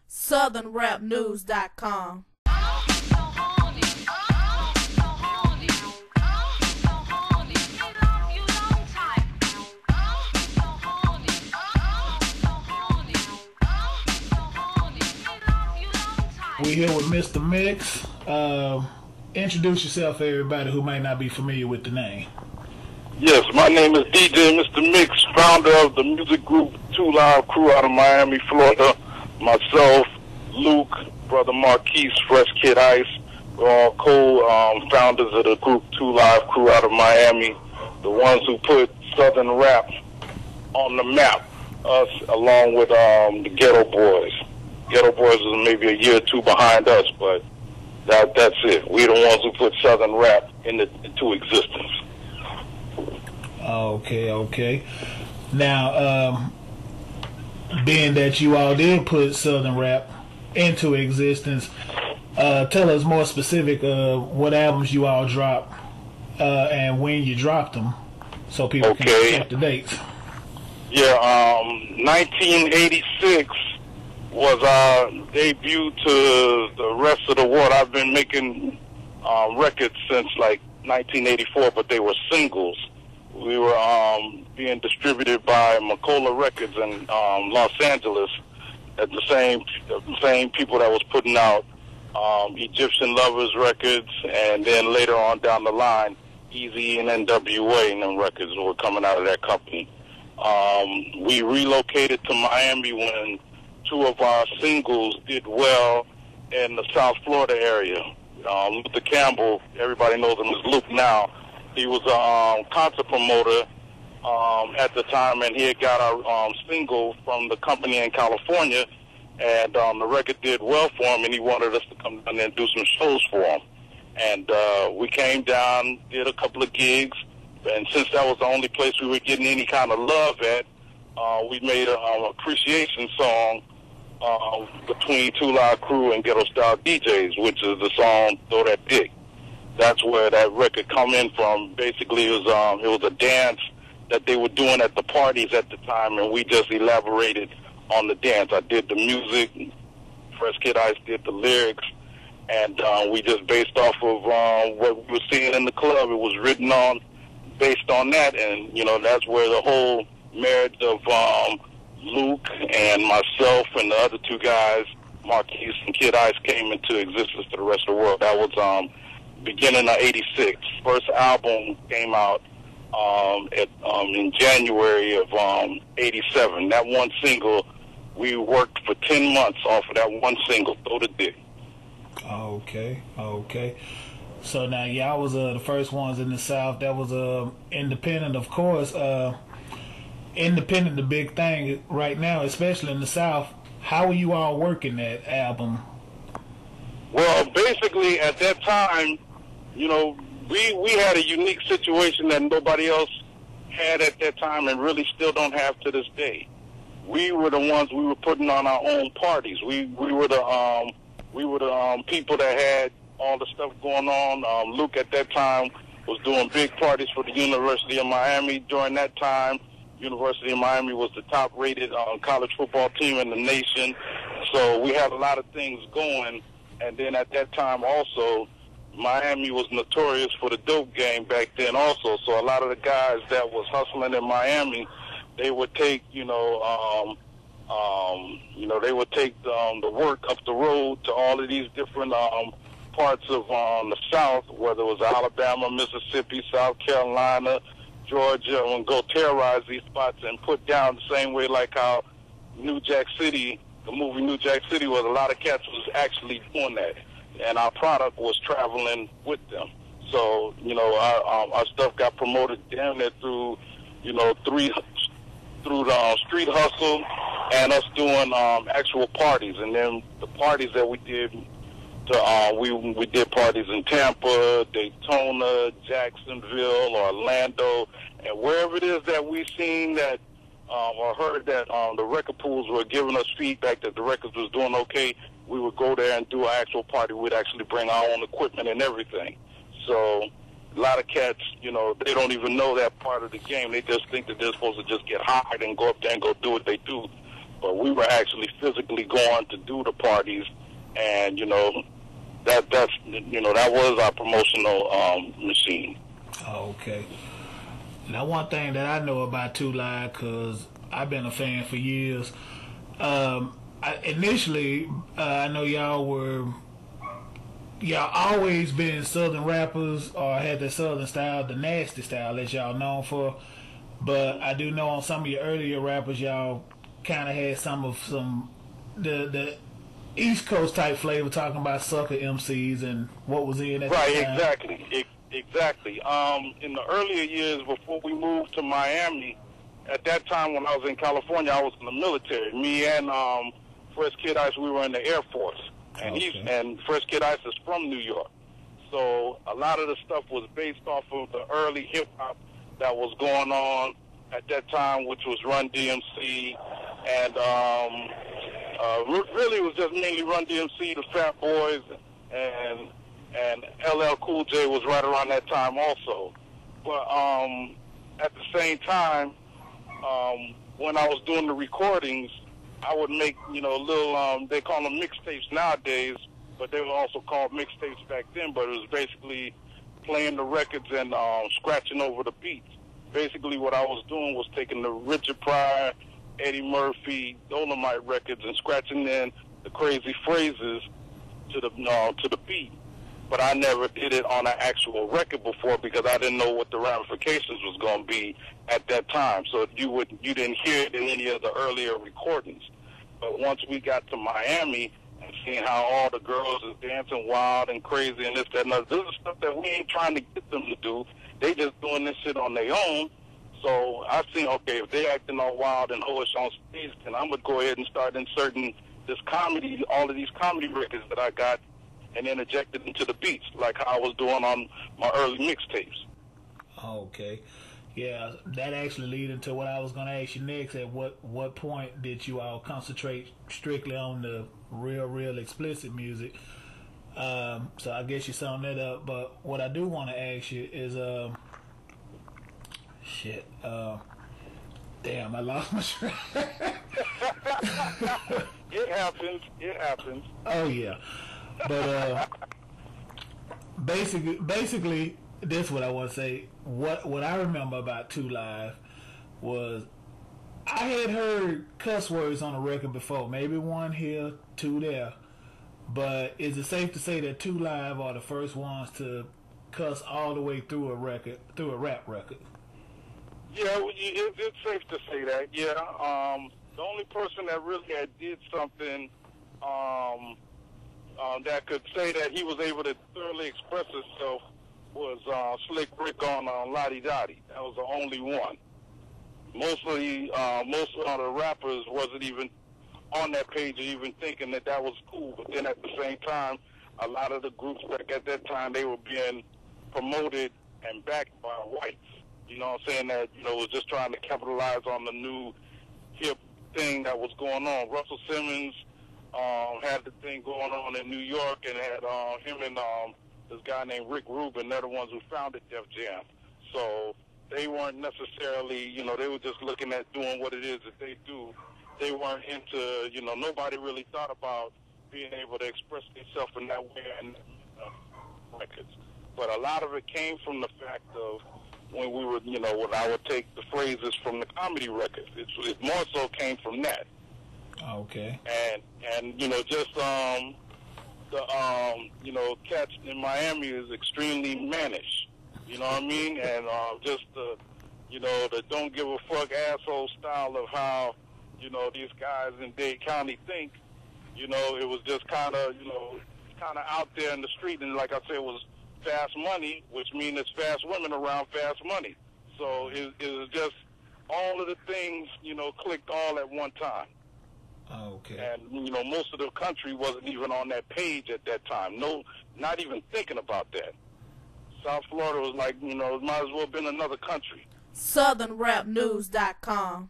southernrapnews.com. We're here with Mr Mixx. Introduce yourself for everybody who might not be familiar with the name. Yes, my name is DJ Mr Mixx, founder of the music group 2 Live Crew out of Miami, Florida. Myself, Luke, brother Marquise, Fresh Kid Ice, we're all co-founders of the group 2 Live Crew out of Miami, the ones who put Southern rap on the map, us along with the Ghetto Boys. Ghetto Boys is maybe a year or two behind us, but that's it. We're the ones who put Southern rap into existence. Okay. Now, being that you all did put Southern rap into existence, tell us more specific what albums you all dropped and when you dropped them, so people can check the dates. Yeah, 1986 was our debut to the rest of the world. I've been making records since like 1984, but they were singles. We were being distributed by Macola Records in Los Angeles, at the same people that was putting out Egyptian Lovers Records, and then later on down the line, Easy and NWA and them records were coming out of that company. We relocated to Miami when two of our singles did well in the South Florida area. Luther Campbell, everybody knows him as Luke now. He was a concert promoter at the time, and he had got our single from the company in California, and the record did well for him, and he wanted us to come down there and do some shows for him. And we came down, did a couple of gigs, and since that was the only place we were getting any kind of love at, we made an appreciation song between 2 Live Crew and Ghetto Style DJs, which is the song Throw That Dick. That's where that record come in from. Basically, it was a dance that they were doing at the parties at the time, and we just elaborated on the dance. I did the music, Fresh Kid Ice did the lyrics, and we just based off of what we were seeing in the club. It was written on, based on that, and that's where the whole marriage of Luke and myself and the other two guys, Marquise and Kid Ice, came into existence to the rest of the world. That was beginning of '86. First album came out in January of '87. That one single, we worked for 10 months off of that one single, Throw the Dick. Okay. So now y'all was the first ones in the South. That was independent, of course. Independent, the big thing right now, especially in the South. How were you all working that album? Well, basically at that time, we had a unique situation that nobody else had at that time, and really still don't have to this day. We were the ones, we were putting on our own parties. We were the people that had all the stuff going on. Luke at that time was doing big parties for the University of Miami. During that time, University of Miami was the top-rated college football team in the nation. So we had a lot of things going. And then at that time also, Miami was notorious for the dope game back then also. So a lot of the guys that was hustling in Miami, they would take, they would take the work up the road to all of these different parts of the South, whether it was Alabama, Mississippi, South Carolina, Georgia, and go terrorize these spots and put down the same way like how New Jack City, the movie New Jack City, was a lot of cats was actually doing that. And our product was traveling with them. So, our stuff got promoted down there through, through the street hustle and us doing actual parties. And then the parties that we did, we did parties in Tampa, Daytona, Jacksonville, Orlando, and wherever it is that we seen that or heard that the record pools were giving us feedback that the records was doing okay, we would go there and do an actual party. We'd actually bring our own equipment and everything. So a lot of cats, they don't even know that part of the game. They just think that they're supposed to just get hired and go up there and go do what they do. but we were actually physically going to do the parties, and that was our promotional machine. Okay. Now, one thing that I know about 2 Live, because I've been a fan for years. Initially, I know y'all always been Southern rappers, or had the Southern style, the nasty style that y'all known for. But I do know on some of your earlier rappers, y'all kind of had the East Coast type flavor, talking about sucker MCs and what was in at Right, the time. exactly. In the earlier years before we moved to Miami, at that time when I was in California, I was in the military. Me and Fresh Kid Ice, we were in the Air Force, and Okay. Fresh Kid Ice is from New York. So a lot of the stuff was based off of the early hip hop that was going on at that time, which was Run DMC, and really it was just mainly Run DMC, the Fat Boys, and LL Cool J was right around that time also. But at the same time, when I was doing the recordings, I would make little they call them mixtapes nowadays, but they were also called mixtapes back then. But it was basically playing the records and scratching over the beats. Basically, what I was doing was taking the Richard Pryor, Eddie Murphy, Dolomite records and scratching in the crazy phrases to the beat. But I never did it on an actual record before because I didn't know what the ramifications was going to be at that time. So you didn't hear it in any of the earlier recordings. But once we got to Miami and seeing how all the girls is dancing wild and crazy and this, that, and that, this is stuff that we ain't trying to get them to do. They just doing this shit on their own. So I seen, okay, if they acting all wild and hoish on stage, then I'm going to go ahead and start inserting all of these comedy records that I got, and interject it into the beats, like how I was doing on my early mixtapes. Okay. Yeah, that actually leads into what I was going to ask you next. At what point did you all concentrate strictly on the real explicit music? So I guess you summed that up. But what I do want to ask you is, damn, I lost my track. It happens. Oh yeah. But basically, this is what I want to say. What I remember about 2 Live was I had heard cuss words on a record before, maybe 1 here, 2 there. But is it safe to say that 2 Live are the first ones to cuss all the way through a rap record? Yeah, it's safe to say that. Yeah, the only person that really did something that could say that he was able to thoroughly express himself was Slick Rick on Lottie Dottie. That was the only one. Most of the rappers wasn't even on that page or even thinking that was cool. But then at the same time, a lot of the groups back at that time, they were being promoted and backed by whites. You know what I'm saying? That, was just trying to capitalize on the new hip thing that was going on. Russell Simmons had the thing going on in New York, and had him and this guy named Rick Rubin. They're the ones who founded Def Jam. So they weren't necessarily, they were just looking at doing what it is that they do. They weren't into, nobody really thought about being able to express themselves in that way in records. But a lot of it came from the fact of when we were, when I would take the phrases from the comedy records. It more so came from that. Okay. And just cats in Miami is extremely mannish. You know what I mean? And just the don't give a fuck asshole style of how these guys in Dade County think. It was just kind of out there in the street, and like I said, it was fast money, which means it's fast women around fast money. So it was just all of the things clicked all at one time. Okay. And most of the country wasn't even on that page at that time. No, not even thinking about that. South Florida was like, it might as well have been another country. SouthernRapNews.com